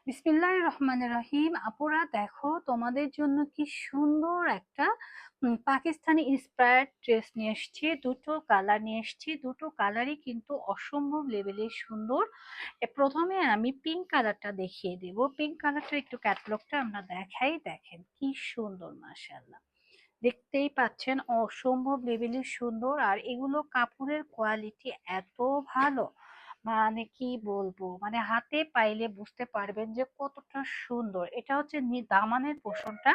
বিসমিল্লাহির রহমানির রহিম। আপুরা দেখো, তোমাদের জন্য কি সুন্দর একটা পাকিস্তানি ইন্সপায়ার্ড ড্রেস নিয়ে এসেছি। দুটো কালার নিয়ে এসেছি, দুটো কালারই কিন্তু অসম্ভব লেভেলের সুন্দর। প্রথমে আমি পিঙ্ক কালারটা দেখিয়ে দেব। পিঙ্ক কালারটা একটু ক্যাটালগটা আমরা দেখাই, দেখেন কি সুন্দর, মাশাআল্লাহ। দেখতেই পাচ্ছেন অসম্ভব লেভেলের সুন্দর। আর এগুলো কাপড়ের কোয়ালিটি এত ভালো, মানে কি বলবো, মানে হাতে পাইলে বুঝতে পারবেন যে কতটা সুন্দর। এটা হচ্ছে দামানের পোর্শনটা,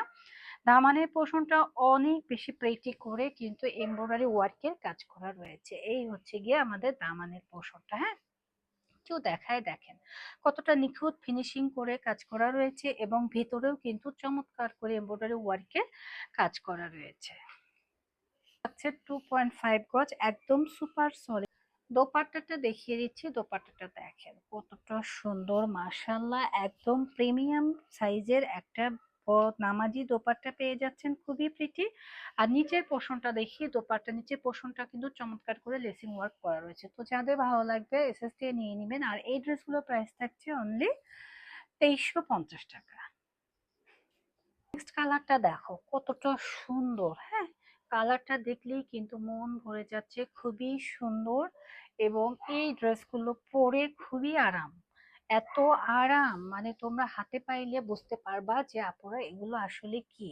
দামানের পোর্শনটা অনেক বেশি প্রেটি করে কিন্তু এমব্রয়ডারি ওয়ার্কের কাজ করা রয়েছে। এই হচ্ছে গিয়ে আমাদের দামানের পোর্শনটা, হ্যাঁ। কেউ দেখায়, দেখেন কতটা নিখুঁত ফিনিশিং করে কাজ করা রয়েছে এবং ভেতরেও কিন্তু চমৎকার করে এমব্রয়ডারি ওয়ার্কের কাজ করা রয়েছে। আছে 2.5 গজ, একদম সুপার সলিড। দোপাট্টাটা দেখিয়ে দিচ্ছি, দোপাট্টাটা দেখেন কতটা সুন্দর, মাশাআল্লাহ। একদম প্রিমিয়াম সাইজের একটা নামাজি দোপাট্টা পেয়ে যাচ্ছেন, খুবই প্রিটি। আর নিচের পোর্শনটা দেখি, দোপাট্টা নিচের পোর্শনটা কিন্তু চমৎকার করে লেসিং ওয়ার্ক করা রয়েছে। তো যাদের ভালো লাগবে এসএস দিয়ে নিয়ে নেবেন। আর এই ড্রেসগুলো প্রাইস থাকছে অনলি 2350 টাকা। নেক্সট কালারটা দেখো কতটা সুন্দর, হ্যাঁ। কালারটা দেখলেই কিন্তু মন ভরে যাচ্ছে, খুবই সুন্দর। এবং এই ড্রেসগুলো পরে খুবই আরাম, এত আরাম, মানে তোমরা হাতে পাইলে বুঝতে পারবা যে আপুরা এগুলো আসলে কি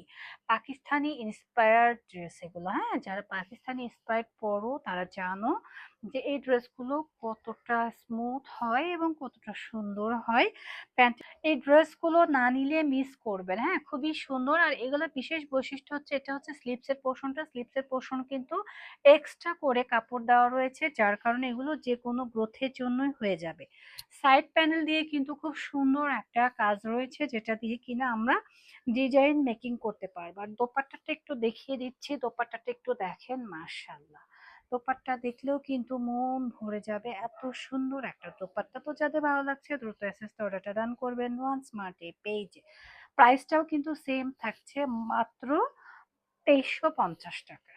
পাকিস্তানি ইন্সপায়ার্ড ড্রেস এগুলো, হ্যাঁ। যারা পাকিস্তানি ইন্সপায়ার্ড পরো তারা জানো যে এই ড্রেসগুলো কতটা স্মুথ হয় এবং কতটা সুন্দর হয়। প্যান্ট, এই ড্রেসগুলো না নিলে মিস করবেন, হ্যাঁ। খুবই সুন্দর। আর এগুলোর বিশেষ বৈশিষ্ট্য হচ্ছে, এটা হচ্ছে স্লিপসের পোর্শনটা, স্লিপসের পোর্শন কিন্তু এক্সট্রা করে কাপড় দেওয়া রয়েছে, যার কারণে এগুলো যে কোনো গ্রোথের জন্যই হয়ে যাবে। সাইড প্যানেল দিয়ে কিন্তু খুব সুন্দর একটা কাজ রয়েছে, যেটা দিয়ে কিনা আমরা ডিজাইন মেকিং করতে পারবো। আর দোপাট্টাটা একটু দেখিয়ে দিচ্ছি, দোপাট্টাটা একটু দেখেন, মাশাআল্লাহ। দোপাট্টা দেখলেও কিন্তু মন ভরে যাবে, এত সুন্দর একটা দোপাট্টা। তো যাদের ভালো লাগছে দ্রুত এসএস অর্ডারটা ডান করবেন ওয়ান স্মার্ট পেজে। প্রাইসটাও কিন্তু সেম থাকছে, মাত্র 2350 টাকা।